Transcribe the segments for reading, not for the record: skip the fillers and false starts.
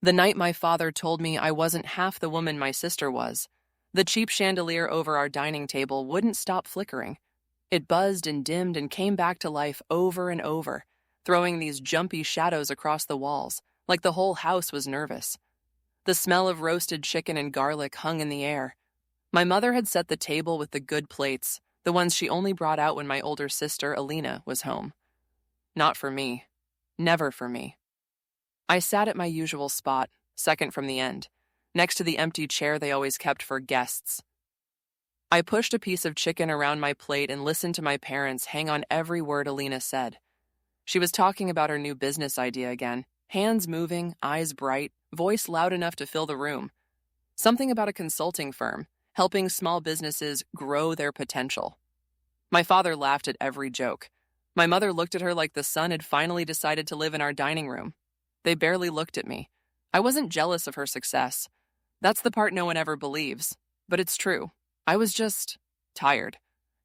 The night my father told me I wasn't half the woman my sister was, the cheap chandelier over our dining table wouldn't stop flickering. It buzzed and dimmed and came back to life over and over, throwing these jumpy shadows across the walls, like the whole house was nervous. The smell of roasted chicken and garlic hung in the air. My mother had set the table with the good plates, the ones she only brought out when my older sister, Alina, was home. Not for me. Never for me. I sat at my usual spot, second from the end, next to the empty chair they always kept for guests. I pushed a piece of chicken around my plate and listened to my parents hang on every word Alina said. She was talking about her new business idea again, hands moving, eyes bright, voice loud enough to fill the room. Something about a consulting firm, helping small businesses grow their potential. My father laughed at every joke. My mother looked at her like the sun had finally decided to live in our dining room. They barely looked at me. I wasn't jealous of her success. That's the part no one ever believes. But it's true. I was just tired.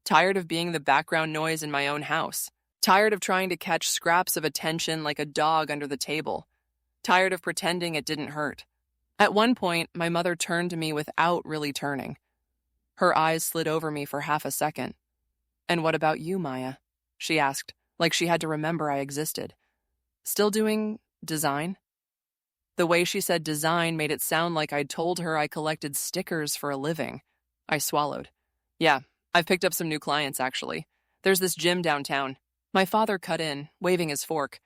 Tired of being the background noise in my own house. Tired of trying to catch scraps of attention like a dog under the table. Tired of pretending it didn't hurt. At one point, my mother turned to me without really turning. Her eyes slid over me for half a second. "And what about you, Maya?" she asked, like she had to remember I existed. "Still doing design?" The way she said design made it sound like I'd told her I collected stickers for a living. I swallowed. "Yeah, I've picked up some new clients, actually. There's this gym downtown." My father cut in, waving his fork.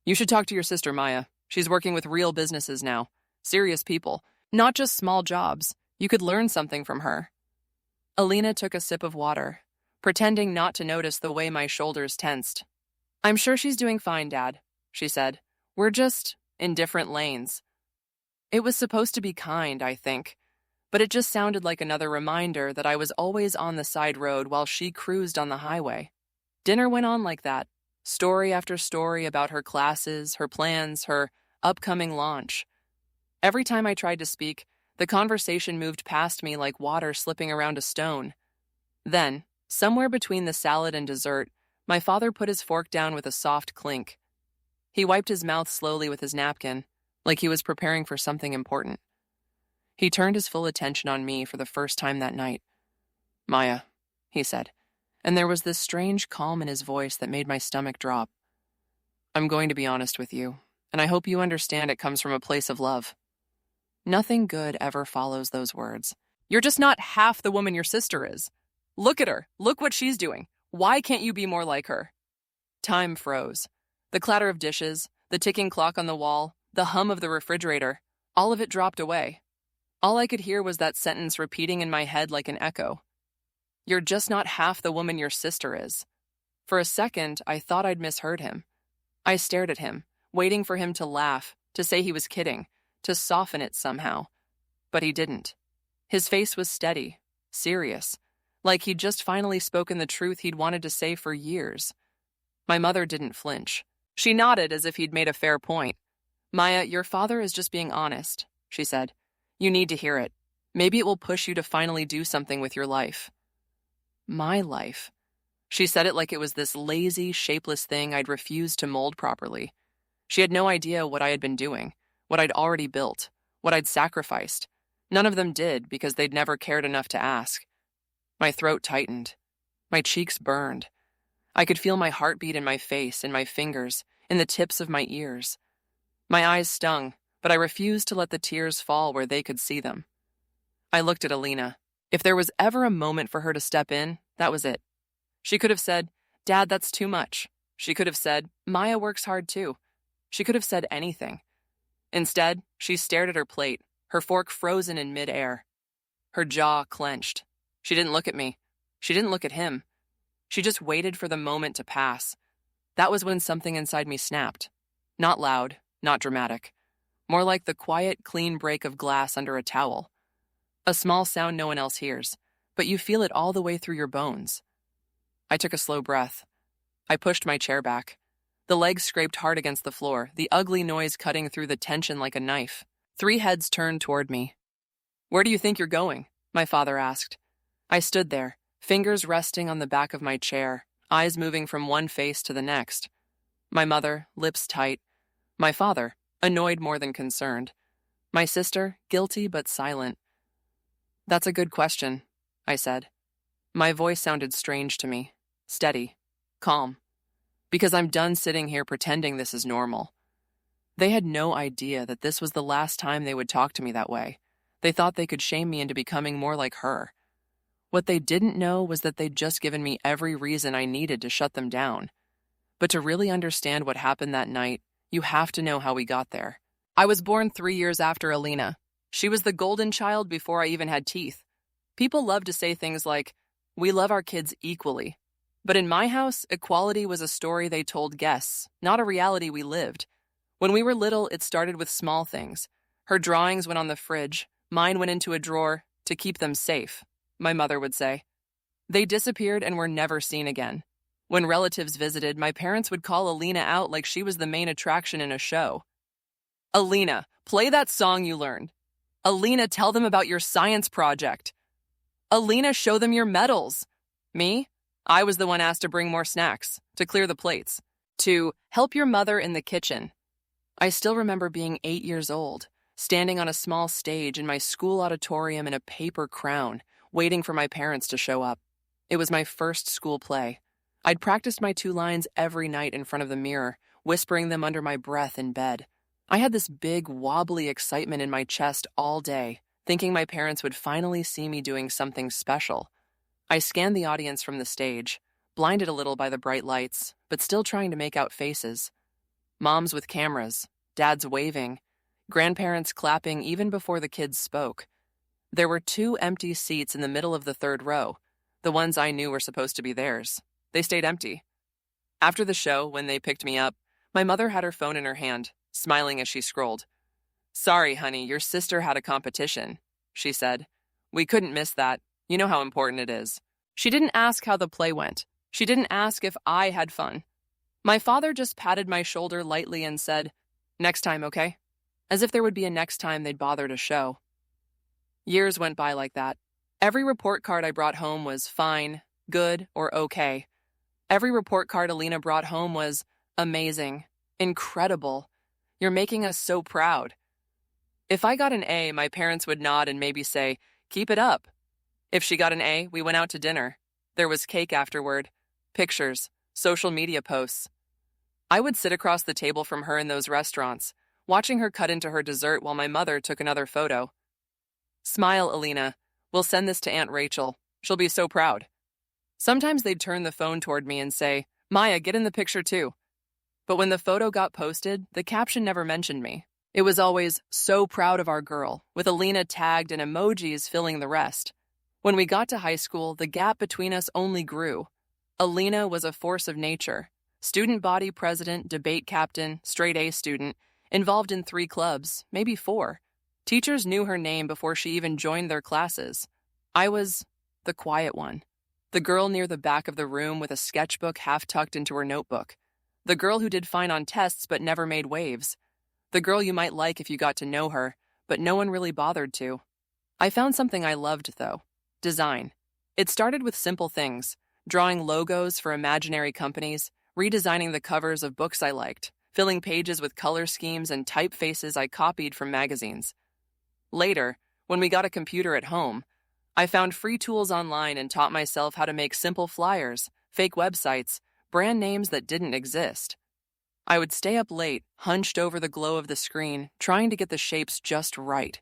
"You should talk to your sister, Maya. She's working with real businesses now. Serious people. Not just small jobs. You could learn something from her." Alina took a sip of water, pretending not to notice the way my shoulders tensed. "I'm sure she's doing fine, Dad," she said. "We're just in different lanes." It was supposed to be kind, I think, but it just sounded like another reminder that I was always on the side road while she cruised on the highway. Dinner went on like that, story after story about her classes, her plans, her upcoming launch. Every time I tried to speak, the conversation moved past me like water slipping around a stone. Then, somewhere between the salad and dessert, my father put his fork down with a soft clink. He wiped his mouth slowly with his napkin, like he was preparing for something important. He turned his full attention on me for the first time that night. "Maya," he said, and there was this strange calm in his voice that made my stomach drop. "I'm going to be honest with you, and I hope you understand it comes from a place of love." Nothing good ever follows those words. "You're just not half the woman your sister is. Look at her. Look what she's doing. Why can't you be more like her?" Time froze. The clatter of dishes, the ticking clock on the wall, the hum of the refrigerator, all of it dropped away. All I could hear was that sentence repeating in my head like an echo. "You're just not half the woman your sister is." For a second, I thought I'd misheard him. I stared at him, waiting for him to laugh, to say he was kidding, to soften it somehow. But he didn't. His face was steady, serious, like he'd just finally spoken the truth he'd wanted to say for years. My mother didn't flinch. She nodded as if he'd made a fair point. "Maya, your father is just being honest," she said. "You need to hear it. Maybe it will push you to finally do something with your life." My life. She said it like it was this lazy, shapeless thing I'd refused to mold properly. She had no idea what I had been doing, what I'd already built, what I'd sacrificed. None of them did because they'd never cared enough to ask. My throat tightened. My cheeks burned. I could feel my heartbeat in my face, in my fingers, in the tips of my ears. My eyes stung, but I refused to let the tears fall where they could see them. I looked at Alina. If there was ever a moment for her to step in, that was it. She could have said, "Dad, that's too much." She could have said, "Maya works hard too." She could have said anything. Instead, she stared at her plate, her fork frozen in midair. Her jaw clenched. She didn't look at me. She didn't look at him. She just waited for the moment to pass. That was when something inside me snapped. Not loud, not dramatic. More like the quiet, clean break of glass under a towel. A small sound no one else hears, but you feel it all the way through your bones. I took a slow breath. I pushed my chair back. The legs scraped hard against the floor, the ugly noise cutting through the tension like a knife. 3 heads turned toward me. "Where do you think you're going?" my father asked. I stood there, fingers resting on the back of my chair, eyes moving from one face to the next. My mother, lips tight. My father, annoyed more than concerned. My sister, guilty but silent. That's a good question, I said. My voice sounded strange to me, steady, calm, because I'm done sitting here pretending this is normal. They had no idea that this was the last time they would talk to me that way. They thought they could shame me into becoming more like her. What they didn't know was that they'd just given me every reason I needed to shut them down. But to really understand what happened that night, you have to know how we got there. I was born 3 years after Alina. She was the golden child before I even had teeth. People love to say things like, "We love our kids equally." But in my house, equality was a story they told guests, not a reality we lived. When we were little, it started with small things. Her drawings went on the fridge. Mine went into a drawer to keep them safe, my mother would say. They disappeared and were never seen again. When relatives visited, my parents would call Alina out like she was the main attraction in a show. "Alina, play that song you learned. Alina, tell them about your science project. Alina, show them your medals." Me? I was the one asked to bring more snacks, to clear the plates, to help your mother in the kitchen. I still remember being 8 years old, standing on a small stage in my school auditorium in a paper crown, waiting for my parents to show up. It was my first school play. I'd practiced my 2 lines every night in front of the mirror, whispering them under my breath in bed. I had this big, wobbly excitement in my chest all day, thinking my parents would finally see me doing something special. I scanned the audience from the stage, blinded a little by the bright lights, but still trying to make out faces. Moms with cameras, dads waving, grandparents clapping even before the kids spoke. There were 2 empty seats in the middle of the 3rd row, the ones I knew were supposed to be theirs. They stayed empty. After the show, when they picked me up, my mother had her phone in her hand, smiling as she scrolled. "Sorry, honey, your sister had a competition," she said. "We couldn't miss that. You know how important it is." She didn't ask how the play went. She didn't ask if I had fun. My father just patted my shoulder lightly and said, "Next time, okay?" As if there would be a next time they'd bother to show. Years went by like that. Every report card I brought home was fine, good, or okay. Every report card Alina brought home was amazing, incredible. You're making us so proud. If I got an A, my parents would nod and maybe say, "Keep it up." If she got an A, we went out to dinner. There was cake afterward, pictures, social media posts. I would sit across the table from her in those restaurants, watching her cut into her dessert while my mother took another photo. "Smile, Alina. We'll send this to Aunt Rachel. She'll be so proud." Sometimes they'd turn the phone toward me and say, "Maya, get in the picture too." But when the photo got posted, the caption never mentioned me. It was always, "So proud of our girl," with Alina tagged and emojis filling the rest. When we got to high school, the gap between us only grew. Alina was a force of nature. Student body president, debate captain, straight A student, involved in 3 clubs, maybe 4. Teachers knew her name before she even joined their classes. I was the quiet one. The girl near the back of the room with a sketchbook half tucked into her notebook. The girl who did fine on tests but never made waves. The girl you might like if you got to know her, but no one really bothered to. I found something I loved, though. Design. It started with simple things, drawing logos for imaginary companies, redesigning the covers of books I liked, filling pages with color schemes and typefaces I copied from magazines. Later, when we got a computer at home, I found free tools online and taught myself how to make simple flyers, fake websites, brand names that didn't exist. I would stay up late, hunched over the glow of the screen, trying to get the shapes just right.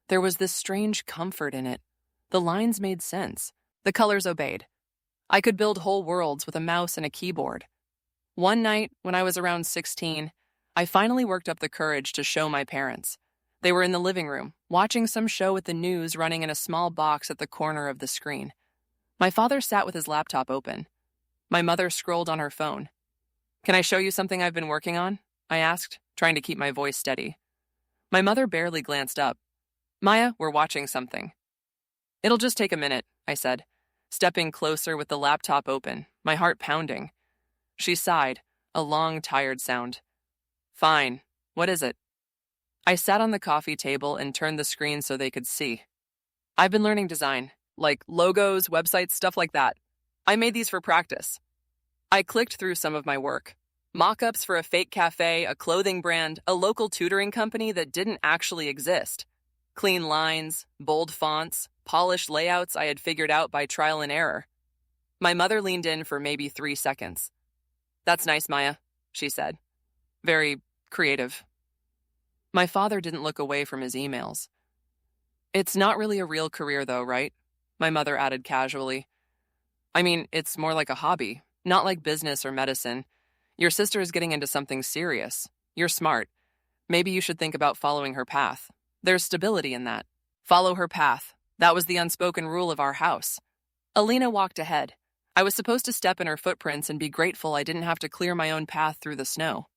There was this strange comfort in it. The lines made sense. The colors obeyed. I could build whole worlds with a mouse and a keyboard. One night, when I was around 16, I finally worked up the courage to show my parents. They were in the living room, watching some show with the news running in a small box at the corner of the screen. My father sat with his laptop open. My mother scrolled on her phone. "Can I show you something I've been working on?" I asked, trying to keep my voice steady. My mother barely glanced up. "Maya, we're watching something." "It'll just take a minute," I said, stepping closer with the laptop open, my heart pounding. She sighed, a long, tired sound. "Fine. What is it?" I sat on the coffee table and turned the screen so they could see. "I've been learning design, like logos, websites, stuff like that. I made these for practice." I clicked through some of my work. Mock-ups for a fake cafe, a clothing brand, a local tutoring company that didn't actually exist. Clean lines, bold fonts, polished layouts I had figured out by trial and error. My mother leaned in for maybe 3 seconds. "That's nice, Maya," she said. "Very creative." My father didn't look away from his emails. "It's not really a real career, though, right?" My mother added casually. "I mean, it's more like a hobby, not like business or medicine. Your sister is getting into something serious. You're smart. Maybe you should think about following her path. There's stability in that. Follow her path. That was the unspoken rule of our house." Alina walked ahead. I was supposed to step in her footprints and be grateful I didn't have to clear my own path through the snow.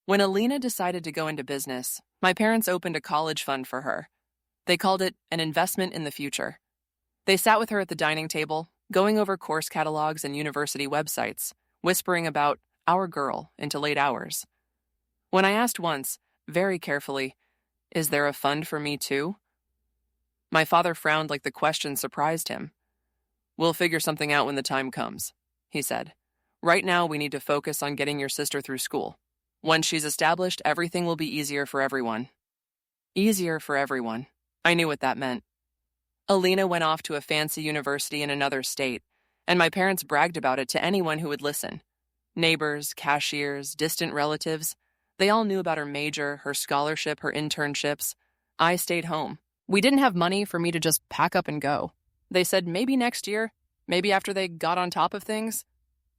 When Alina decided to go into business, my parents opened a college fund for her. They called it an investment in the future. They sat with her at the dining table, going over course catalogs and university websites, whispering about our girl into late hours. When I asked once, very carefully, "Is there a fund for me too?" my father frowned like the question surprised him. "We'll figure something out when the time comes," he said. "Right now, we need to focus on getting your sister through school. Once she's established, everything will be easier for everyone." Easier for everyone. I knew what that meant. Alina went off to a fancy university in another state, and my parents bragged about it to anyone who would listen. Neighbors, cashiers, distant relatives, they all knew about her major, her scholarship, her internships. I stayed home. We didn't have money for me to just pack up and go. They said maybe next year, maybe after they got on top of things.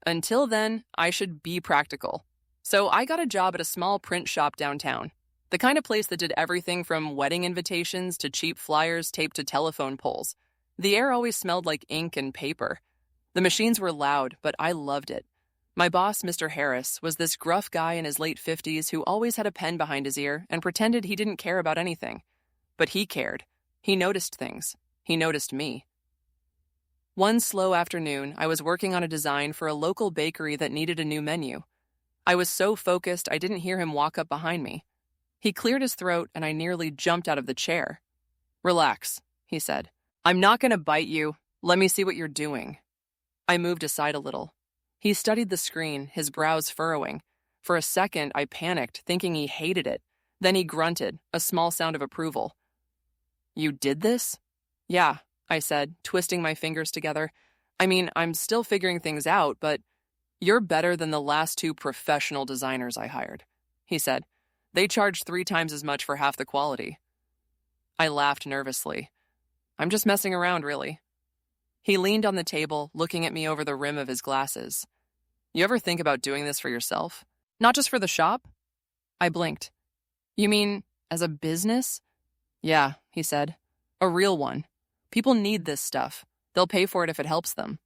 Until then, I should be practical. So I got a job at a small print shop downtown, the kind of place that did everything from wedding invitations to cheap flyers taped to telephone poles. The air always smelled like ink and paper. The machines were loud, but I loved it. My boss, Mr. Harris, was this gruff guy in his late 50s who always had a pen behind his ear and pretended he didn't care about anything. But he cared. He noticed things. He noticed me. One slow afternoon, I was working on a design for a local bakery that needed a new menu. I was so focused I didn't hear him walk up behind me. He cleared his throat and I nearly jumped out of the chair. "Relax," he said. "I'm not going to bite you. Let me see what you're doing." I moved aside a little. He studied the screen, his brows furrowing. For a second, I panicked, thinking he hated it. Then he grunted, a small sound of approval. "You did this?" "Yeah," I said, twisting my fingers together. "I mean, I'm still figuring things out, but you're better than the last 2 professional designers I hired," he said. "They charged 3 times as much for half the quality." I laughed nervously. "I'm just messing around, really." He leaned on the table, looking at me over the rim of his glasses. "You ever think about doing this for yourself? Not just for the shop?" I blinked. "You mean as a business?" "Yeah," he said. "A real one. People need this stuff. They'll pay for it if it helps them.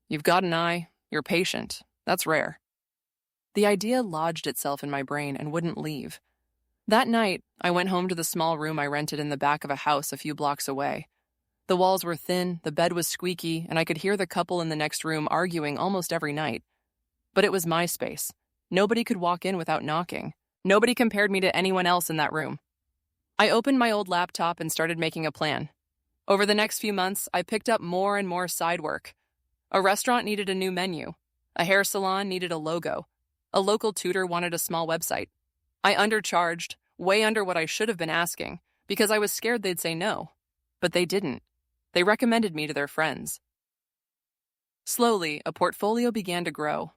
You've got an eye. You're patient. That's rare." The idea lodged itself in my brain and wouldn't leave. That night, I went home to the small room I rented in the back of a house a few blocks away. The walls were thin, the bed was squeaky, and I could hear the couple in the next room arguing almost every night. But it was my space. Nobody could walk in without knocking. Nobody compared me to anyone else in that room. I opened my old laptop and started making a plan. Over the next few months, I picked up more and more side work. A restaurant needed a new menu. A hair salon needed a logo. A local tutor wanted a small website. I undercharged, way under what I should have been asking, because I was scared they'd say no. But they didn't. They recommended me to their friends. Slowly, a portfolio began to grow.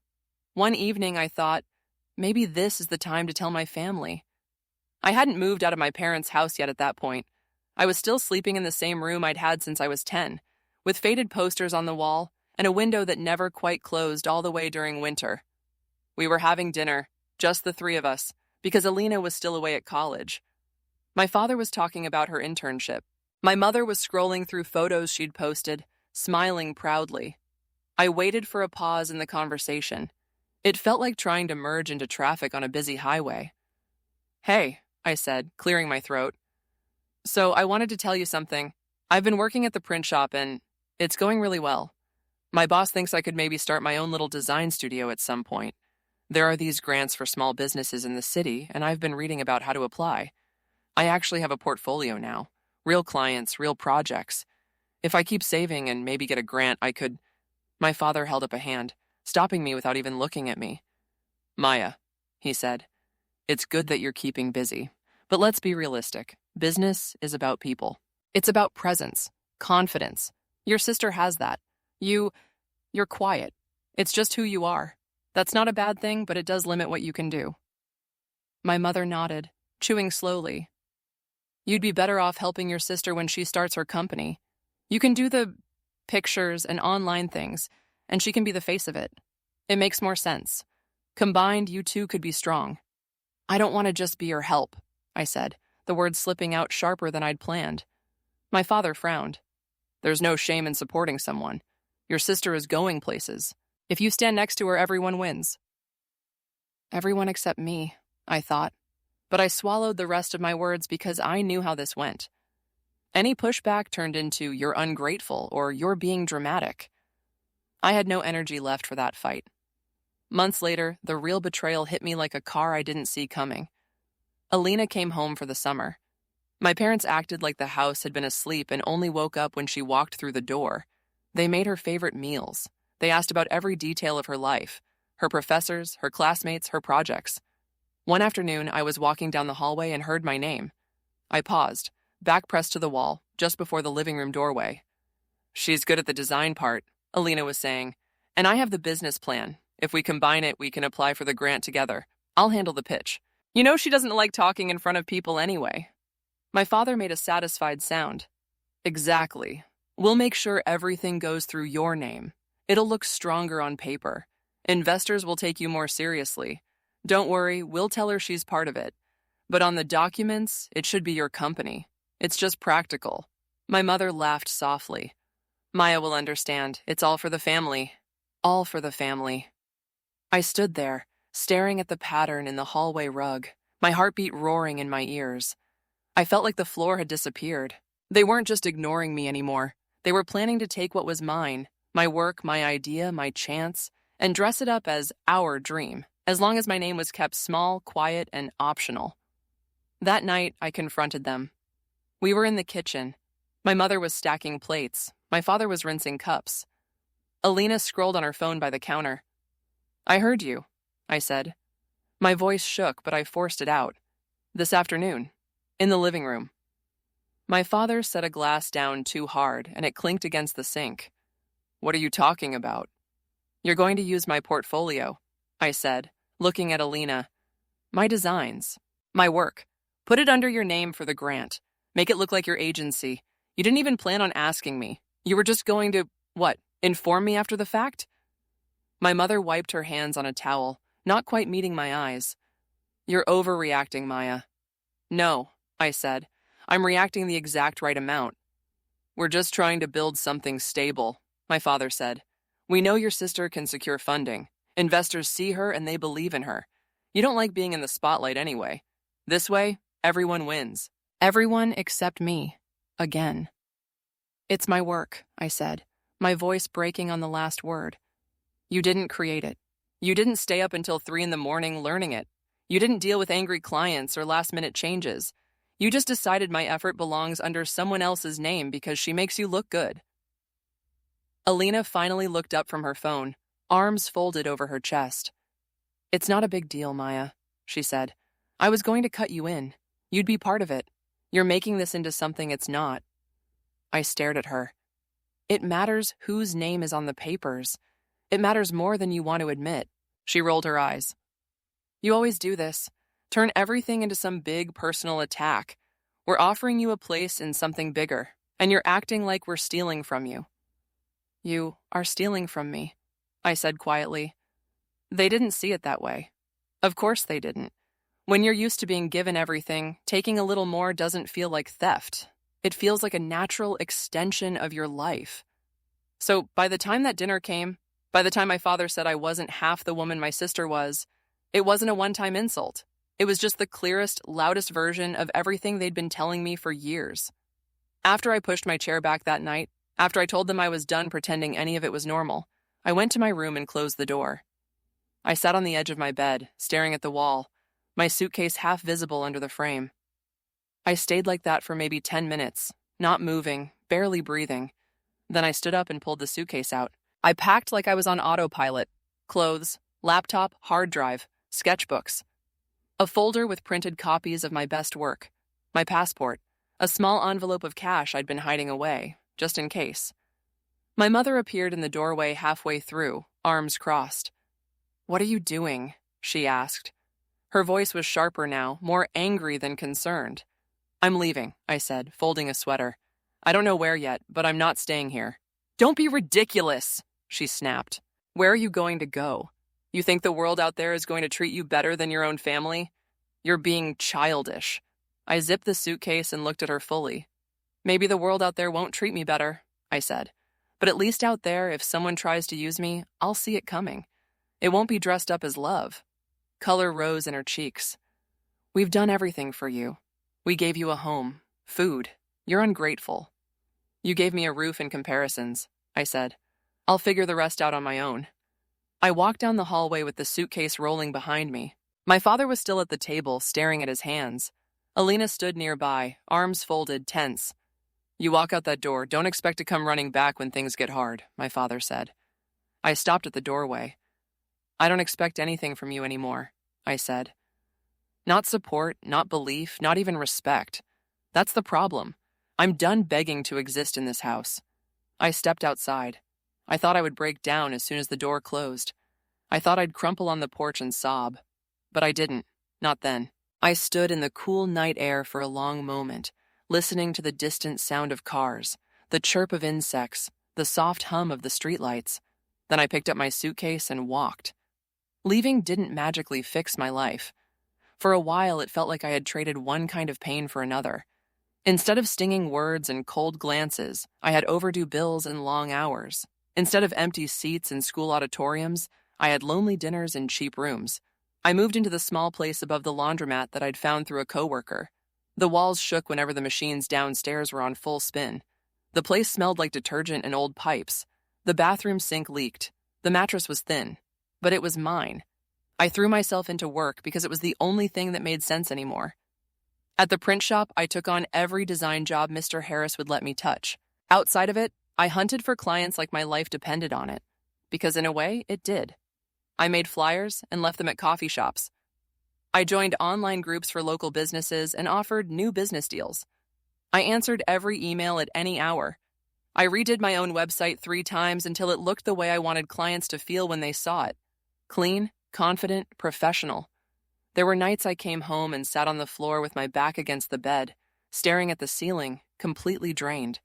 One evening, I thought, maybe this is the time to tell my family. I hadn't moved out of my parents' house yet at that point. I was still sleeping in the same room I'd had since I was 10, with faded posters on the wall and a window that never quite closed all the way during winter. We were having dinner, just the 3 of us, because Alina was still away at college. My father was talking about her internship. My mother was scrolling through photos she'd posted, smiling proudly. I waited for a pause in the conversation. It felt like trying to merge into traffic on a busy highway. "Hey," I said, clearing my throat. "So I wanted to tell you something. I've been working at the print shop and it's going really well. My boss thinks I could maybe start my own little design studio at some point. There are these grants for small businesses in the city, and I've been reading about how to apply. I actually have a portfolio now. Real clients, real projects. If I keep saving and maybe get a grant, I could..." My father held up a hand, stopping me without even looking at me. Maya, he said, it's good that you're keeping busy. But let's be realistic. Business is about people. It's about presence, confidence. Your sister has that. You're quiet. It's just who you are. That's not a bad thing, but it does limit what you can do. My mother nodded, chewing slowly. You'd be better off helping your sister when she starts her company. You can do the pictures and online things, and she can be the face of it. It makes more sense. Combined, you two could be strong. I don't want to just be your help, I said, the words slipping out sharper than I'd planned. My father frowned. There's no shame in supporting someone. Your sister is going places. If you stand next to her, everyone wins. Everyone except me, I thought. But I swallowed the rest of my words because I knew how this went. Any pushback turned into you're ungrateful or you're being dramatic. I had no energy left for that fight. Months later, the real betrayal hit me like a car I didn't see coming. Alina came home for the summer. My parents acted like the house had been asleep and only woke up when she walked through the door. They made her favorite meals. They asked about every detail of her life, her professors, her classmates, her projects. One afternoon, I was walking down the hallway and heard my name. I paused, back pressed to the wall, just before the living room doorway. She's good at the design part, Alina was saying, and I have the business plan. If we combine it, we can apply for the grant together. I'll handle the pitch. You know she doesn't like talking in front of people anyway. My father made a satisfied sound. Exactly. We'll make sure everything goes through your name. It'll look stronger on paper. Investors will take you more seriously. Don't worry, we'll tell her she's part of it. But on the documents, it should be your company. It's just practical. My mother laughed softly. Maya will understand. It's all for the family. All for the family. I stood there, staring at the pattern in the hallway rug, my heartbeat roaring in my ears. I felt like the floor had disappeared. They weren't just ignoring me anymore. They were planning to take what was mine, my work, my idea, my chance, and dress it up as our dream, as long as my name was kept small, quiet, and optional. That night, I confronted them. We were in the kitchen. My mother was stacking plates. My father was rinsing cups. Alina scrolled on her phone by the counter. I heard you, I said. My voice shook, but I forced it out. This afternoon, in the living room. My father set a glass down too hard, and it clinked against the sink. What are you talking about? You're going to use my portfolio, I said, looking at Alina. My designs, my work. Put it under your name for the grant. Make it look like your agency. You didn't even plan on asking me. You were just going to, inform me after the fact? My mother wiped her hands on a towel, not quite meeting my eyes. You're overreacting, Maya. No, I said. I'm reacting the exact right amount. We're just trying to build something stable, my father said. We know your sister can secure funding. Investors see her and they believe in her. You don't like being in the spotlight anyway. This way, everyone wins. Everyone except me. Again. It's my work, I said, my voice breaking on the last word. You didn't create it. You didn't stay up until 3 a.m. learning it. You didn't deal with angry clients or last-minute changes. You just decided my effort belongs under someone else's name because she makes you look good. Alina finally looked up from her phone, arms folded over her chest. It's not a big deal, Maya, she said. I was going to cut you in. You'd be part of it. You're making this into something it's not. I stared at her. It matters whose name is on the papers. It matters more than you want to admit. She rolled her eyes. You always do this. Turn everything into some big personal attack. We're offering you a place in something bigger, and you're acting like we're stealing from you. You are stealing from me, I said quietly. They didn't see it that way. Of course they didn't. When you're used to being given everything, taking a little more doesn't feel like theft. It feels like a natural extension of your life. So by the time that dinner came, by the time my father said I wasn't half the woman my sister was, it wasn't a one-time insult. It was just the clearest, loudest version of everything they'd been telling me for years. After I pushed my chair back that night, after I told them I was done pretending any of it was normal, I went to my room and closed the door. I sat on the edge of my bed, staring at the wall, my suitcase half visible under the frame. I stayed like that for maybe 10 minutes, not moving, barely breathing. Then I stood up and pulled the suitcase out. I packed like I was on autopilot. Clothes, laptop, hard drive, sketchbooks, a folder with printed copies of my best work, my passport, a small envelope of cash I'd been hiding away, just in case. My mother appeared in the doorway halfway through, arms crossed. "What are you doing?" she asked. Her voice was sharper now, more angry than concerned. "I'm leaving," I said, folding a sweater. "I don't know where yet, but I'm not staying here." "Don't be ridiculous," she snapped. "Where are you going to go? You think the world out there is going to treat you better than your own family? You're being childish." I zipped the suitcase and looked at her fully. "Maybe the world out there won't treat me better," I said. "But at least out there, if someone tries to use me, I'll see it coming. It won't be dressed up as love." Color rose in her cheeks. "We've done everything for you. We gave you a home, food. You're ungrateful." "You gave me a roof and comparisons," I said. "I'll figure the rest out on my own." I walked down the hallway with the suitcase rolling behind me. My father was still at the table, staring at his hands. Alina stood nearby, arms folded, tense. "You walk out that door, don't expect to come running back when things get hard," my father said. I stopped at the doorway. "I don't expect anything from you anymore," I said. "Not support, not belief, not even respect. That's the problem. I'm done begging to exist in this house." I stepped outside. I thought I would break down as soon as the door closed. I thought I'd crumple on the porch and sob. But I didn't. Not then. I stood in the cool night air for a long moment, listening to the distant sound of cars, the chirp of insects, the soft hum of the streetlights. Then I picked up my suitcase and walked. Leaving didn't magically fix my life. For a while, it felt like I had traded one kind of pain for another. Instead of stinging words and cold glances, I had overdue bills and long hours. Instead of empty seats in school auditoriums, I had lonely dinners in cheap rooms. I moved into the small place above the laundromat that I'd found through a coworker. The walls shook whenever the machines downstairs were on full spin. The place smelled like detergent and old pipes. The bathroom sink leaked. The mattress was thin. But it was mine. I threw myself into work because it was the only thing that made sense anymore. At the print shop, I took on every design job Mr. Harris would let me touch. Outside of it, I hunted for clients like my life depended on it. Because in a way, it did. I made flyers and left them at coffee shops. I joined online groups for local businesses and offered new business deals. I answered every email at any hour. I redid my own website 3 times until it looked the way I wanted clients to feel when they saw it. Clean, confident, professional. There were nights I came home and sat on the floor with my back against the bed, staring at the ceiling, completely drained.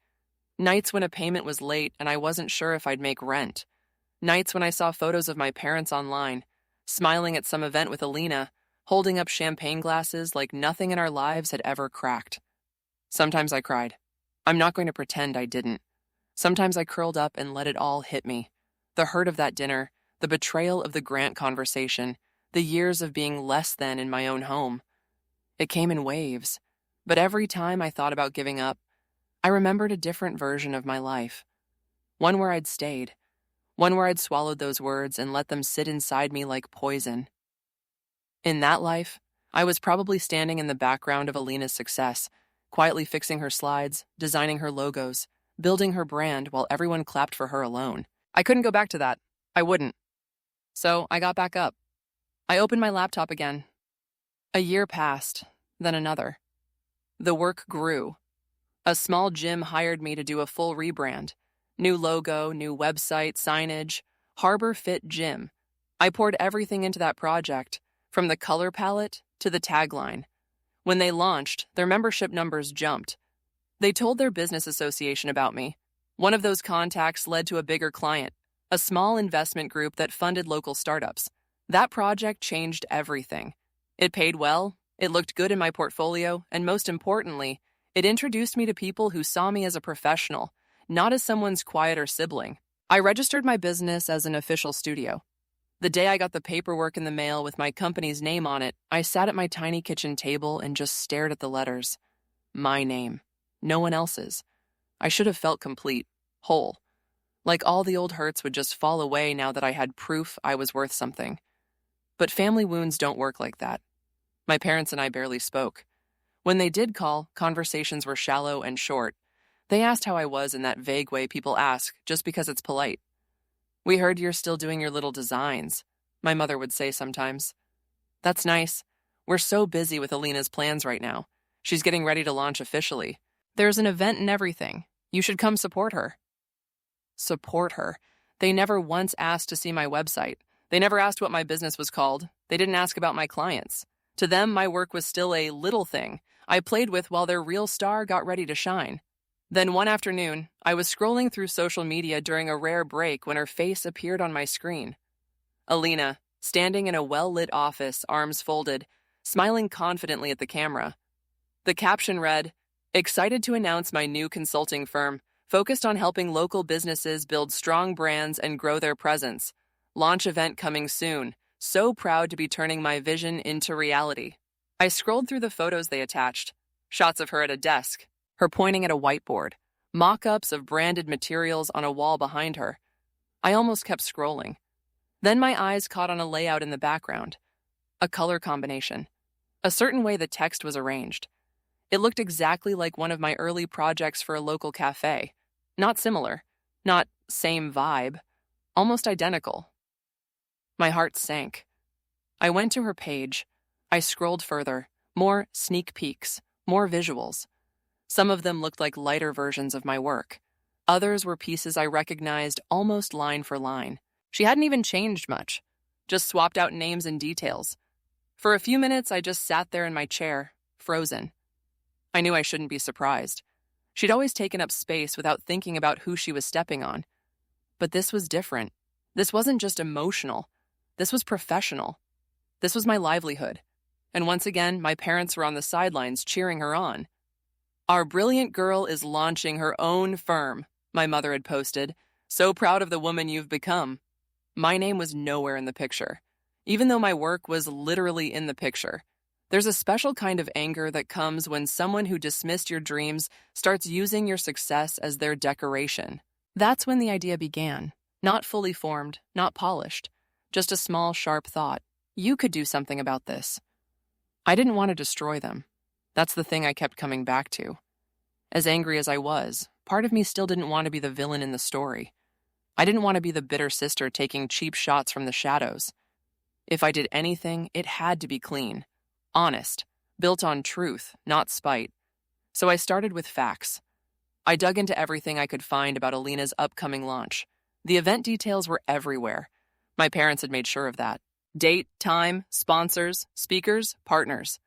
Nights when a payment was late and I wasn't sure if I'd make rent. Nights when I saw photos of my parents online, smiling at some event with Alina, holding up champagne glasses like nothing in our lives had ever cracked. Sometimes I cried. I'm not going to pretend I didn't. Sometimes I curled up and let it all hit me. The hurt of that dinner, the betrayal of the grant conversation, the years of being less than in my own home. It came in waves, but every time I thought about giving up, I remembered a different version of my life. One where I'd stayed. One where I'd swallowed those words and let them sit inside me like poison. In that life, I was probably standing in the background of Alina's success, quietly fixing her slides, designing her logos, building her brand while everyone clapped for her alone. I couldn't go back to that. I wouldn't. So I got back up. I opened my laptop again. A year passed, then another. The work grew. A small gym hired me to do a full rebrand. New logo, new website, signage, Harbor Fit Gym. I poured everything into that project, from the color palette to the tagline. When they launched, their membership numbers jumped. They told their business association about me. One of those contacts led to a bigger client, a small investment group that funded local startups. That project changed everything. It paid well, it looked good in my portfolio, and most importantly, it introduced me to people who saw me as a professional, not as someone's quieter sibling. I registered my business as an official studio. The day I got the paperwork in the mail with my company's name on it, I sat at my tiny kitchen table and just stared at the letters. My name. No one else's. I should have felt complete, whole. Like all the old hurts would just fall away now that I had proof I was worth something. But family wounds don't work like that. My parents and I barely spoke. When they did call, conversations were shallow and short. They asked how I was in that vague way people ask, just because it's polite. "We heard you're still doing your little designs," my mother would say sometimes. That's nice. We're so busy with Alina's plans right now. She's getting ready to launch officially. There's an event and everything. You should come support her. Support her. They never once asked to see my website. They never asked what my business was called. They didn't ask about my clients. To them, my work was still a little thing I played with while their real star got ready to shine. Then one afternoon, I was scrolling through social media during a rare break when her face appeared on my screen. Alina, standing in a well-lit office, arms folded, smiling confidently at the camera. The caption read, "Excited to announce my new consulting firm, focused on helping local businesses build strong brands and grow their presence. Launch event coming soon. So proud to be turning my vision into reality." I scrolled through the photos they attached. Shots of her at a desk, her pointing at a whiteboard, mock-ups of branded materials on a wall behind her. I almost kept scrolling. Then my eyes caught on a layout in the background, a color combination, a certain way the text was arranged. It looked exactly like one of my early projects for a local cafe. Not similar, not same vibe, almost identical. My heart sank. I went to her page. I scrolled further, more sneak peeks, more visuals. Some of them looked like lighter versions of my work. Others were pieces I recognized almost line for line. She hadn't even changed much, just swapped out names and details. For a few minutes, I just sat there in my chair, frozen. I knew I shouldn't be surprised. She'd always taken up space without thinking about who she was stepping on. But this was different. This wasn't just emotional. This was professional. This was my livelihood. And once again, my parents were on the sidelines cheering her on. "Our brilliant girl is launching her own firm," my mother had posted. "So proud of the woman you've become." My name was nowhere in the picture, even though my work was literally in the picture. There's a special kind of anger that comes when someone who dismissed your dreams starts using your success as their decoration. That's when the idea began. Not fully formed, not polished, just a small, sharp thought. You could do something about this. I didn't want to destroy them. That's the thing I kept coming back to. As angry as I was, part of me still didn't want to be the villain in the story. I didn't want to be the bitter sister taking cheap shots from the shadows. If I did anything, it had to be clean, honest, built on truth, not spite. So I started with facts. I dug into everything I could find about Alina's upcoming launch. The event details were everywhere. My parents had made sure of that. Date, time, sponsors, speakers, partners.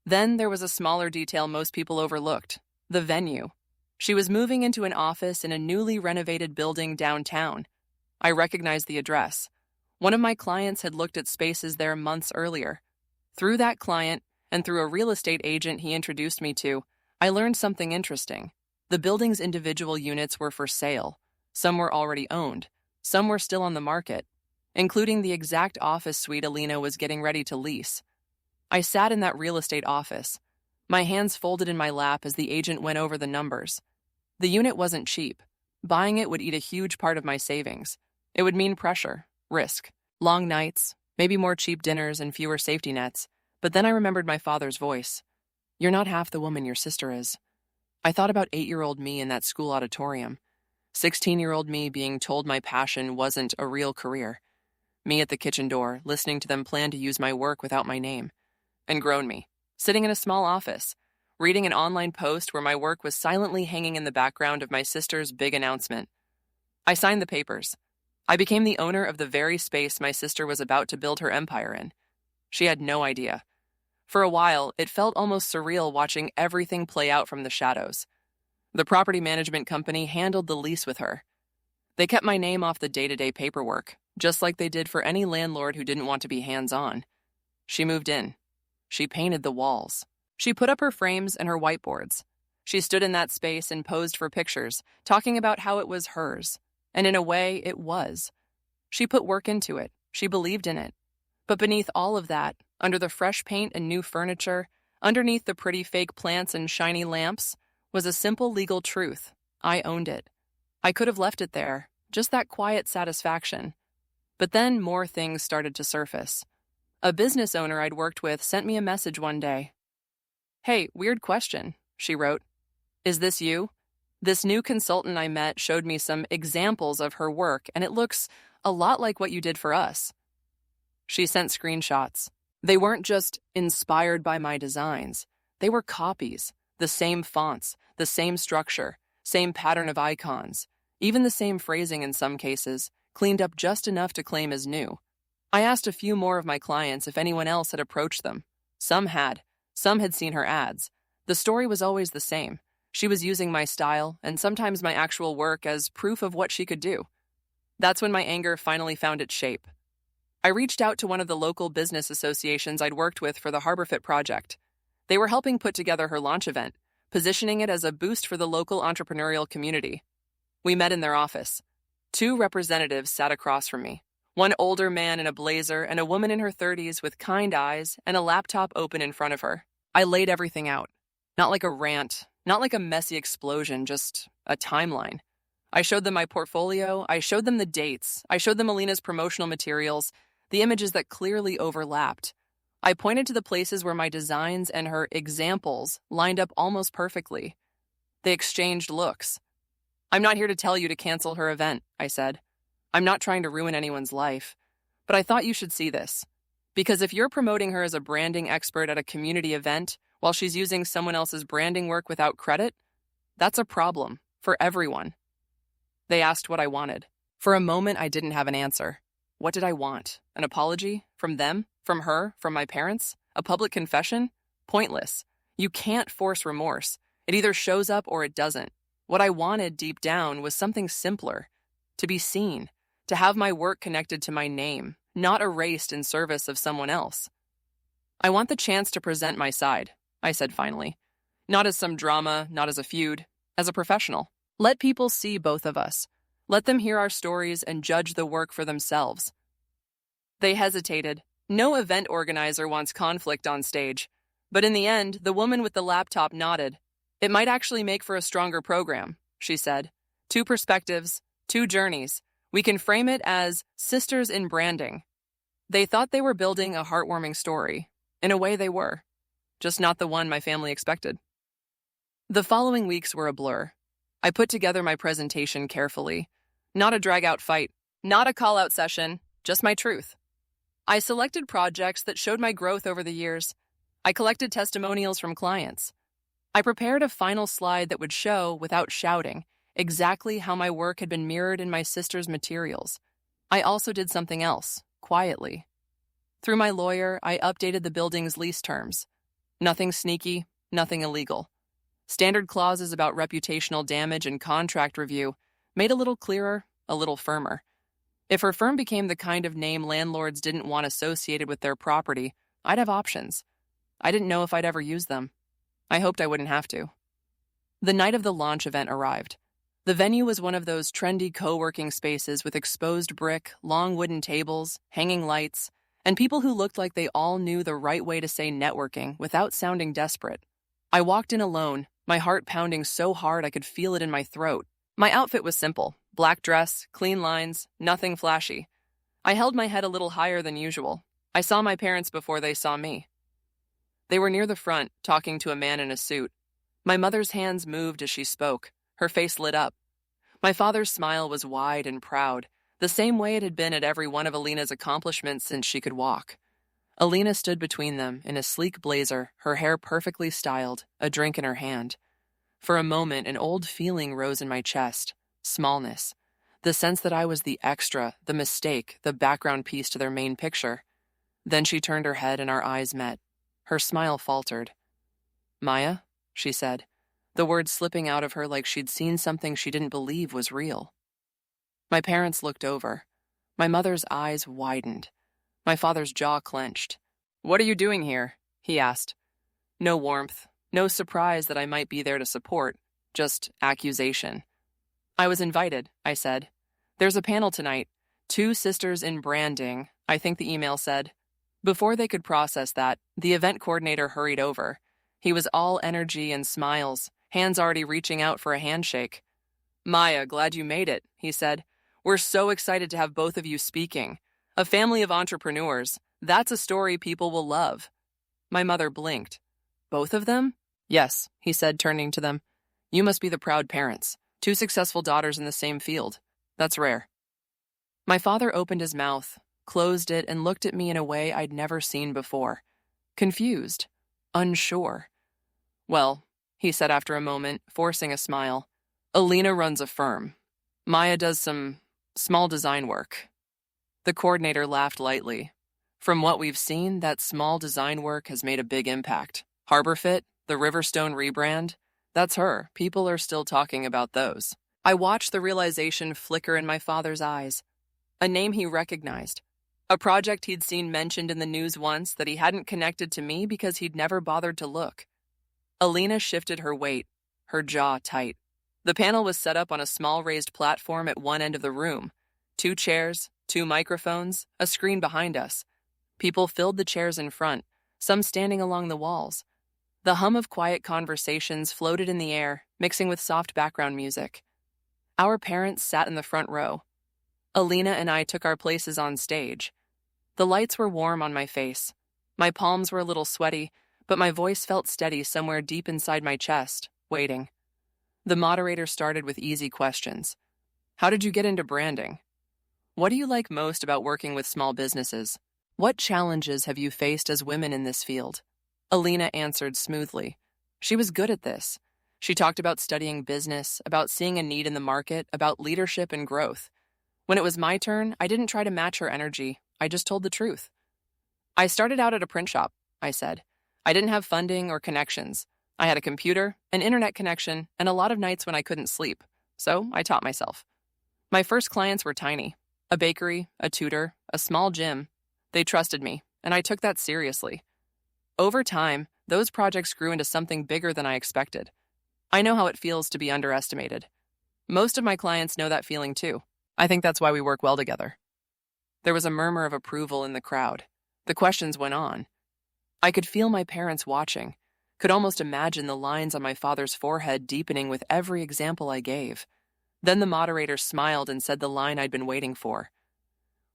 Then there was a smaller detail most people overlooked: the venue. She was moving into an office in a newly renovated building downtown. I recognized the address. One of my clients had looked at spaces there months earlier. Through that client, and through a real estate agent he introduced me to, I learned something interesting. The building's individual units were for sale. Some were already owned. Some were still on the market, including the exact office suite Alina was getting ready to lease. I sat in that real estate office, my hands folded in my lap as the agent went over the numbers. The unit wasn't cheap. Buying it would eat a huge part of my savings. It would mean pressure, risk, long nights, maybe more cheap dinners and fewer safety nets. But then I remembered my father's voice. "You're not half the woman your sister is." I thought about 8-year-old me in that school auditorium, 16-year-old me being told my passion wasn't a real career, me at the kitchen door, listening to them plan to use my work without my name, and grown me, sitting in a small office, reading an online post where my work was silently hanging in the background of my sister's big announcement. I signed the papers. I became the owner of the very space my sister was about to build her empire in. She had no idea. For a while, it felt almost surreal watching everything play out from the shadows. The property management company handled the lease with her. They kept my name off the day-to-day paperwork, just like they did for any landlord who didn't want to be hands-on. She moved in. She painted the walls. She put up her frames and her whiteboards. She stood in that space and posed for pictures, talking about how it was hers. And in a way, it was. She put work into it. She believed in it. But beneath all of that, under the fresh paint and new furniture, underneath the pretty fake plants and shiny lamps, was a simple legal truth. I owned it. I could have left it there, just that quiet satisfaction. But then more things started to surface. A business owner I'd worked with sent me a message one day. "Hey, weird question," she wrote. "Is this you? This new consultant I met showed me some examples of her work, and it looks a lot like what you did for us." She sent screenshots. They weren't just inspired by my designs, they were copies, the same fonts, the same structure, same pattern of icons, even the same phrasing in some cases, cleaned up just enough to claim as new. I asked a few more of my clients if anyone else had approached them. Some had seen her ads. The story was always the same. She was using my style, and sometimes my actual work, as proof of what she could do. That's when my anger finally found its shape. I reached out to one of the local business associations I'd worked with for the HarborFit project. They were helping put together her launch event, positioning it as a boost for the local entrepreneurial community. We met in their office. Two representatives sat across from me. One older man in a blazer and a woman in her 30s with kind eyes and a laptop open in front of her. I laid everything out. Not like a rant, not like a messy explosion, just a timeline. I showed them my portfolio, I showed them the dates, I showed them Alina's promotional materials, the images that clearly overlapped. I pointed to the places where my designs and her examples lined up almost perfectly. They exchanged looks. "I'm not here to tell you to cancel her event," I said. "I'm not trying to ruin anyone's life. But I thought you should see this. Because if you're promoting her as a branding expert at a community event while she's using someone else's branding work without credit, that's a problem for everyone." They asked what I wanted. For a moment, I didn't have an answer. What did I want? An apology? From them? From her? From my parents? A public confession? Pointless. You can't force remorse. It either shows up or it doesn't. What I wanted deep down was something simpler. To be seen. To have my work connected to my name, not erased in service of someone else. "I want the chance to present my side," I said finally. "Not as some drama, not as a feud, as a professional. Let people see both of us. Let them hear our stories and judge the work for themselves." They hesitated. No event organizer wants conflict on stage. But in the end, the woman with the laptop nodded. "It might actually make for a stronger program," she said. "Two perspectives, two journeys. We can frame it as sisters in branding." They thought they were building a heartwarming story. In a way, they were. Just not the one my family expected. The following weeks were a blur. I put together my presentation carefully. Not a drag-out fight, not a call-out session, just my truth. I selected projects that showed my growth over the years. I collected testimonials from clients. I prepared a final slide that would show, without shouting, exactly how my work had been mirrored in my sister's materials. I also did something else, quietly. Through my lawyer, I updated the building's lease terms. Nothing sneaky, nothing illegal. Standard clauses about reputational damage and contract review, made a little clearer, a little firmer. If her firm became the kind of name landlords didn't want associated with their property, I'd have options. I didn't know if I'd ever use them. I hoped I wouldn't have to. The night of the launch event arrived. The venue was one of those trendy co-working spaces with exposed brick, long wooden tables, hanging lights, and people who looked like they all knew the right way to say networking without sounding desperate. I walked in alone, my heart pounding so hard I could feel it in my throat. My outfit was simple. Black dress, clean lines, nothing flashy. I held my head a little higher than usual. I saw my parents before they saw me. They were near the front, talking to a man in a suit. My mother's hands moved as she spoke. Her face lit up. My father's smile was wide and proud, the same way it had been at every one of Alina's accomplishments since she could walk. Alina stood between them in a sleek blazer, her hair perfectly styled, a drink in her hand. For a moment, an old feeling rose in my chest. Smallness. The sense that I was the extra, the mistake, the background piece to their main picture. Then she turned her head and our eyes met. Her smile faltered. "Maya?" she said, the words slipping out of her like she'd seen something she didn't believe was real. My parents looked over. My mother's eyes widened. My father's jaw clenched. "What are you doing here?" he asked. No warmth, no surprise that I might be there to support, just accusation. "I was invited," I said. "There's a panel tonight. 2 sisters in branding," I think the email said. Before they could process that, the event coordinator hurried over. He was all energy and smiles, hands already reaching out for a handshake. "Maya, glad you made it," he said. "We're so excited to have both of you speaking. A family of entrepreneurs. That's a story people will love." My mother blinked. "Both of them?" "Yes," he said, turning to them. "You must be the proud parents. 2 successful daughters in the same field. That's rare." My father opened his mouth. closed it, and looked at me in a way I'd never seen before. Confused. Unsure. Well, he said after a moment, forcing a smile, Alina runs a firm. Maya does some small design work. The coordinator laughed lightly. From what we've seen, that small design work has made a big impact. HarborFit, the Riverstone rebrand, that's her. People are still talking about those. I watched the realization flicker in my father's eyes. A name he recognized. A project he'd seen mentioned in the news once that he hadn't connected to me because he'd never bothered to look. Alina shifted her weight, her jaw tight. The panel was set up on a small raised platform at one end of the room. 2 chairs, 2 microphones, a screen behind us. People filled the chairs in front, some standing along the walls. The hum of quiet conversations floated in the air, mixing with soft background music. Our parents sat in the front row. Alina and I took our places on stage. The lights were warm on my face. My palms were a little sweaty, but my voice felt steady somewhere deep inside my chest, waiting. The moderator started with easy questions. How did you get into branding? What do you like most about working with small businesses? What challenges have you faced as women in this field? Alina answered smoothly. She was good at this. She talked about studying business, about seeing a need in the market, about leadership and growth. When it was my turn, I didn't try to match her energy. I just told the truth. I started out at a print shop, I said. I didn't have funding or connections. I had a computer, an internet connection, and a lot of nights when I couldn't sleep. So I taught myself. My first clients were tiny. A bakery, a tutor, a small gym. They trusted me, and I took that seriously. Over time, those projects grew into something bigger than I expected. I know how it feels to be underestimated. Most of my clients know that feeling too. I think that's why we work well together. There was a murmur of approval in the crowd. The questions went on. I could feel my parents watching, could almost imagine the lines on my father's forehead deepening with every example I gave. Then the moderator smiled and said the line I'd been waiting for.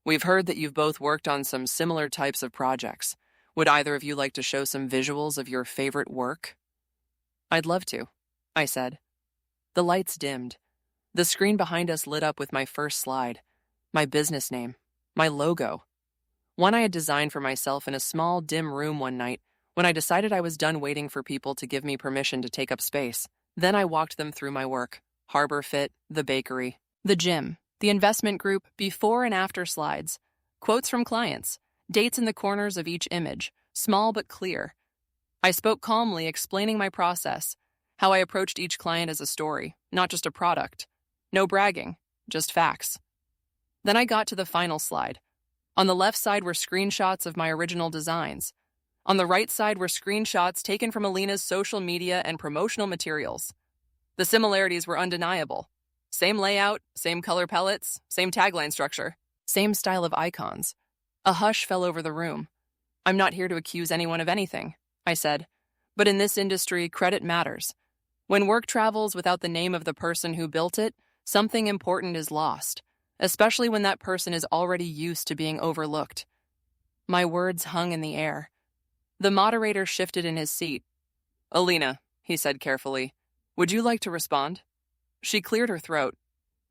We've heard that you've both worked on some similar types of projects. Would either of you like to show some visuals of your favorite work? I'd love to, I said. The lights dimmed. The screen behind us lit up with my first slide, my business name, my logo. One I had designed for myself in a small, dim room one night when I decided I was done waiting for people to give me permission to take up space. Then I walked them through my work. HarborFit, the bakery, the gym, the investment group, before and after slides, quotes from clients, dates in the corners of each image, small but clear. I spoke calmly, explaining my process, how I approached each client as a story, not just a product. No bragging, just facts. Then I got to the final slide. On the left side were screenshots of my original designs. On the right side were screenshots taken from Alina's social media and promotional materials. The similarities were undeniable. Same layout, same color palettes, same tagline structure, same style of icons. A hush fell over the room. I'm not here to accuse anyone of anything, I said, but in this industry, credit matters. When work travels without the name of the person who built it, something important is lost, especially when that person is already used to being overlooked. My words hung in the air. The moderator shifted in his seat. Alina, he said carefully, would you like to respond? She cleared her throat.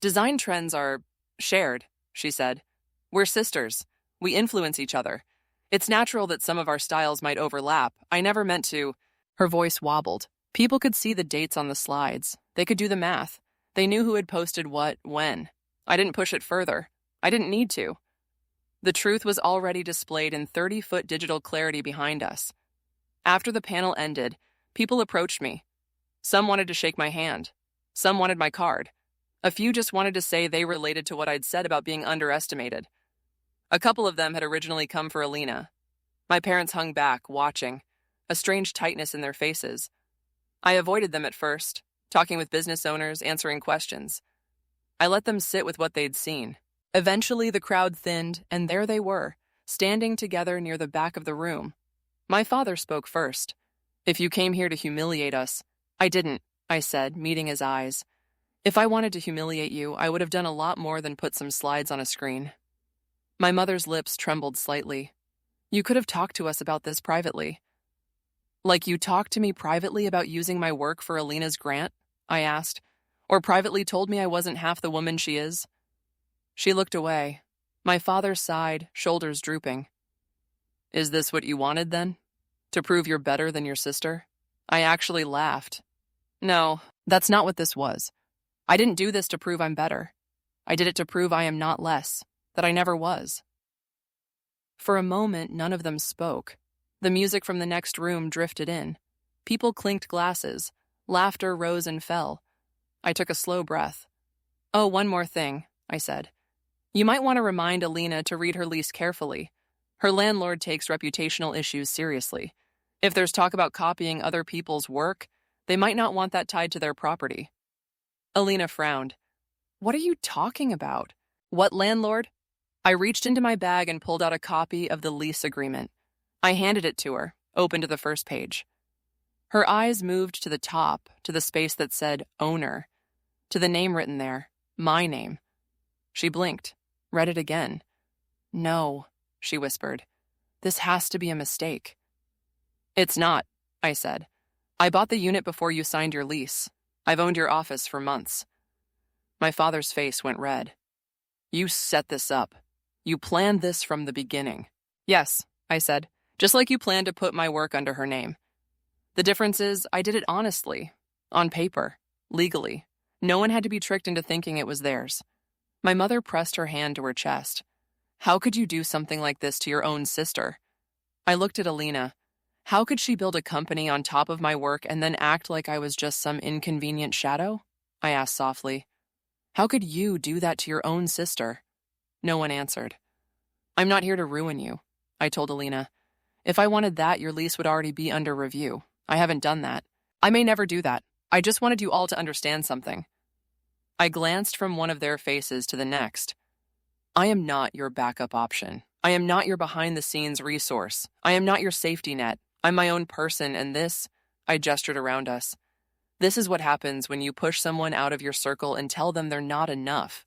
Design trends are shared, she said. We're sisters. We influence each other. It's natural that some of our styles might overlap. I never meant to. Her voice wobbled. People could see the dates on the slides. They could do the math. They knew who had posted what, when. I didn't push it further. I didn't need to. The truth was already displayed in 30-foot digital clarity behind us. After the panel ended, people approached me. Some wanted to shake my hand. Some wanted my card. A few just wanted to say they related to what I'd said about being underestimated. A couple of them had originally come for Alina. My parents hung back, watching, a strange tightness in their faces. I avoided them at first, talking with business owners, answering questions. I let them sit with what they'd seen. Eventually, the crowd thinned, and there they were, standing together near the back of the room. My father spoke first. If you came here to humiliate us, I didn't, I said, meeting his eyes. If I wanted to humiliate you, I would have done a lot more than put some slides on a screen. My mother's lips trembled slightly. You could have talked to us about this privately. Like you talked to me privately about using my work for Alina's grant? I asked. Or privately told me I wasn't half the woman she is? She looked away. My father sighed, shoulders drooping. Is this what you wanted then? To prove you're better than your sister? I actually laughed. No, that's not what this was. I didn't do this to prove I'm better. I did it to prove I am not less, that I never was. For a moment, none of them spoke. The music from the next room drifted in. People clinked glasses. Laughter rose and fell. I took a slow breath. Oh, one more thing, I said. You might want to remind Alina to read her lease carefully. Her landlord takes reputational issues seriously. If there's talk about copying other people's work, they might not want that tied to their property. Alina frowned. What are you talking about? What landlord? I reached into my bag and pulled out a copy of the lease agreement. I handed it to her, open to the first page. Her eyes moved to the top, to the space that said owner, to the name written there, my name. She blinked, read it again. No, she whispered. This has to be a mistake. It's not, I said. I bought the unit before you signed your lease. I've owned your office for months. My father's face went red. You set this up. You planned this from the beginning. Yes, I said, just like you planned to put my work under her name. The difference is I did it honestly, on paper, legally. No one had to be tricked into thinking it was theirs. My mother pressed her hand to her chest. How could you do something like this to your own sister? I looked at Alina. How could she build a company on top of my work and then act like I was just some inconvenient shadow? I asked softly. How could you do that to your own sister? No one answered. I'm not here to ruin you, I told Alina. If I wanted that, your lease would already be under review. I haven't done that. I may never do that. I just wanted you all to understand something. I glanced from one of their faces to the next. I am not your backup option. I am not your behind-the-scenes resource. I am not your safety net. I'm my own person, and this, I gestured around us. This is what happens when you push someone out of your circle and tell them they're not enough.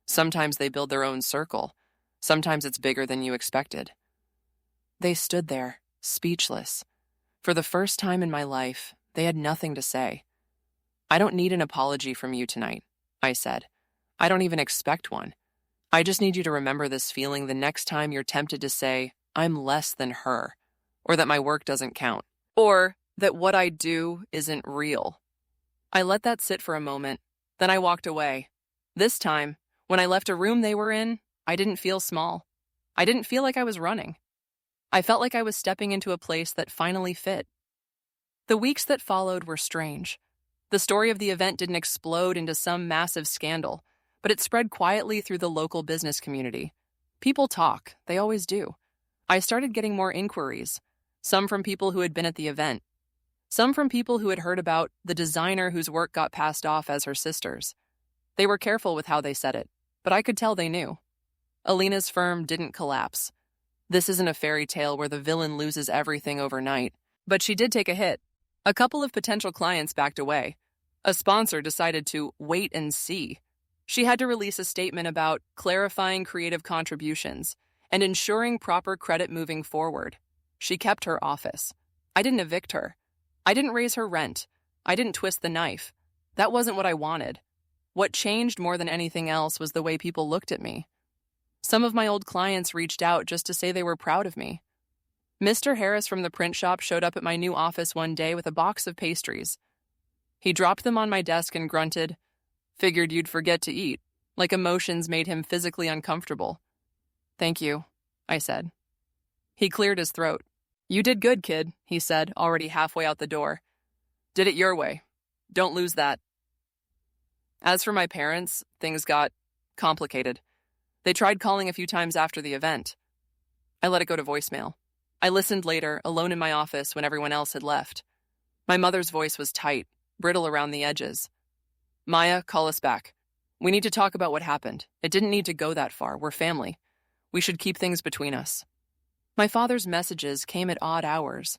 Sometimes they build their own circle. Sometimes it's bigger than you expected. They stood there, speechless. For the first time in my life, they had nothing to say. I don't need an apology from you tonight, I said. I don't even expect one. I just need you to remember this feeling the next time you're tempted to say, I'm less than her, or that my work doesn't count, or that what I do isn't real. I let that sit for a moment, then I walked away. This time, when I left a room they were in, I didn't feel small. I didn't feel like I was running. I felt like I was stepping into a place that finally fit. The weeks that followed were strange. The story of the event didn't explode into some massive scandal, but it spread quietly through the local business community. People talk, they always do. I started getting more inquiries, some from people who had been at the event, some from people who had heard about the designer whose work got passed off as her sister's. They were careful with how they said it, but I could tell they knew. Alina's firm didn't collapse. This isn't a fairy tale where the villain loses everything overnight, but she did take a hit. A couple of potential clients backed away. A sponsor decided to wait and see. She had to release a statement about clarifying creative contributions and ensuring proper credit moving forward. She kept her office. I didn't evict her. I didn't raise her rent. I didn't twist the knife. That wasn't what I wanted. What changed more than anything else was the way people looked at me. Some of my old clients reached out just to say they were proud of me. Mr. Harris from the print shop showed up at my new office one day with a box of pastries. He dropped them on my desk and grunted, "Figured you'd forget to eat," like emotions made him physically uncomfortable. "Thank you," I said. He cleared his throat. "You did good, kid," he said, already halfway out the door. "Did it your way. Don't lose that." As for my parents, things got complicated. They tried calling a few times after the event. I let it go to voicemail. I listened later, alone in my office when everyone else had left. My mother's voice was tight, brittle around the edges. "Maya, call us back. We need to talk about what happened. It didn't need to go that far. We're family. We should keep things between us." My father's messages came at odd hours.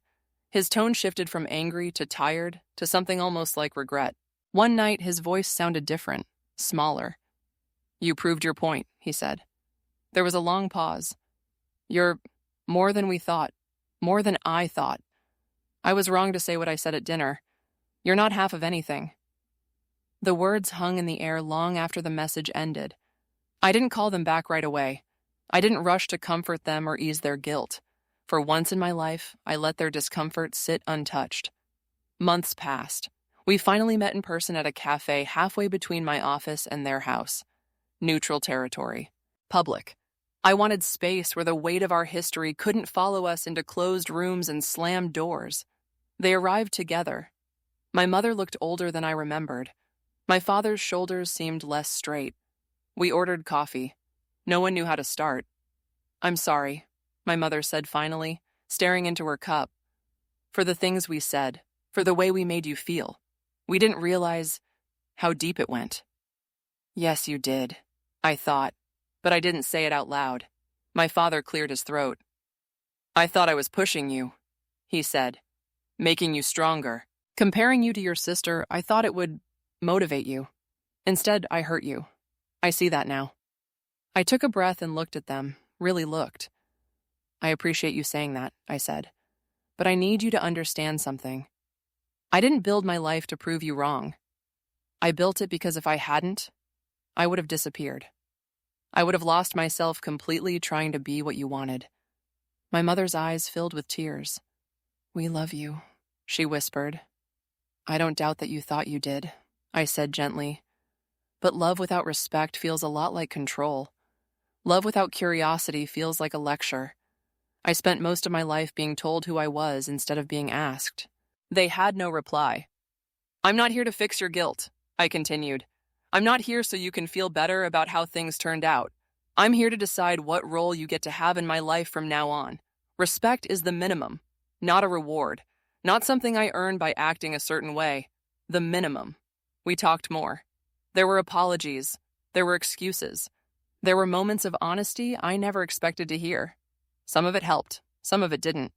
His tone shifted from angry to tired to something almost like regret. One night, his voice sounded different, smaller. "You proved your point," he said. There was a long pause. "You're more than we thought, more than I thought. I was wrong to say what I said at dinner. You're not half of anything." The words hung in the air long after the message ended. I didn't call them back right away. I didn't rush to comfort them or ease their guilt. For once in my life, I let their discomfort sit untouched. Months passed. We finally met in person at a cafe halfway between my office and their house. Neutral territory. Public. I wanted space where the weight of our history couldn't follow us into closed rooms and slammed doors. They arrived together. My mother looked older than I remembered. My father's shoulders seemed less straight. We ordered coffee. No one knew how to start. "I'm sorry," my mother said finally, staring into her cup. "For the things we said, for the way we made you feel. We didn't realize how deep it went." "Yes, you did," I thought, but I didn't say it out loud. My father cleared his throat. "I thought I was pushing you," he said, "making you stronger. Comparing you to your sister, I thought it would motivate you. Instead, I hurt you. I see that now." I took a breath and looked at them, really looked. "I appreciate you saying that," I said, "but I need you to understand something. I didn't build my life to prove you wrong. I built it because if I hadn't, I would have disappeared. I would have lost myself completely trying to be what you wanted." My mother's eyes filled with tears. "We love you," she whispered. "I don't doubt that you thought you did," I said gently. "But love without respect feels a lot like control. Love without curiosity feels like a lecture. I spent most of my life being told who I was instead of being asked." They had no reply. "I'm not here to fix your guilt," I continued. "I'm not here so you can feel better about how things turned out. I'm here to decide what role you get to have in my life from now on. Respect is the minimum, not a reward, not something I earn by acting a certain way. The minimum." We talked more. There were apologies. There were excuses. There were moments of honesty I never expected to hear. Some of it helped. Some of it didn't.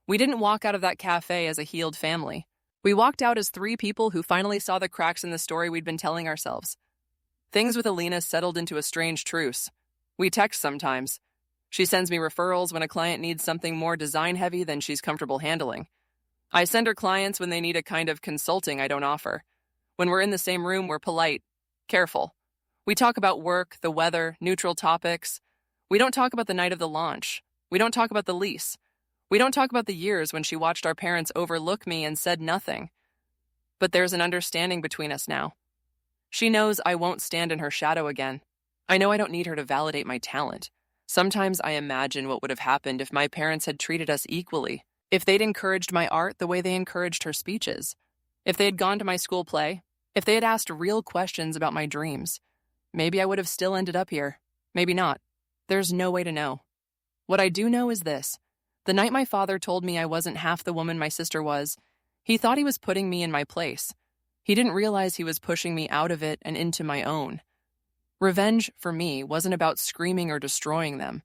We didn't walk out of that cafe as a healed family. We walked out as three people who finally saw the cracks in the story we'd been telling ourselves. Things with Alina settled into a strange truce. We text sometimes. She sends me referrals when a client needs something more design-heavy than she's comfortable handling. I send her clients when they need a kind of consulting I don't offer. When we're in the same room, we're polite, careful. We talk about work, the weather, neutral topics. We don't talk about the night of the launch. We don't talk about the lease. We don't talk about the years when she watched our parents overlook me and said nothing. But there's an understanding between us now. She knows I won't stand in her shadow again. I know I don't need her to validate my talent. Sometimes I imagine what would have happened if my parents had treated us equally, if they'd encouraged my art the way they encouraged her speeches, if they had gone to my school play, if they had asked real questions about my dreams. Maybe I would have still ended up here. Maybe not. There's no way to know. What I do know is this. The night my father told me I wasn't half the woman my sister was, he thought he was putting me in my place. He didn't realize he was pushing me out of it and into my own. Revenge, for me, wasn't about screaming or destroying them.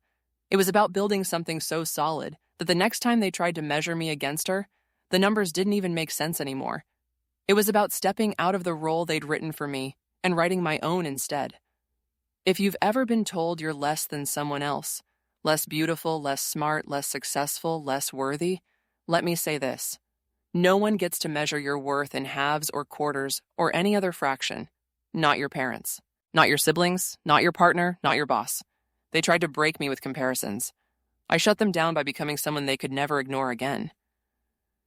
It was about building something so solid that the next time they tried to measure me against her, the numbers didn't even make sense anymore. It was about stepping out of the role they'd written for me and writing my own instead. If you've ever been told you're less than someone else, less beautiful, less smart, less successful, less worthy, let me say this. No one gets to measure your worth in halves or quarters or any other fraction. Not your parents. Not your siblings, not your partner, not your boss. They tried to break me with comparisons. I shut them down by becoming someone they could never ignore again.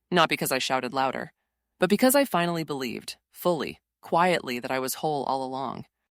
Not because I shouted louder, but because I finally believed, fully, quietly, that I was whole all along.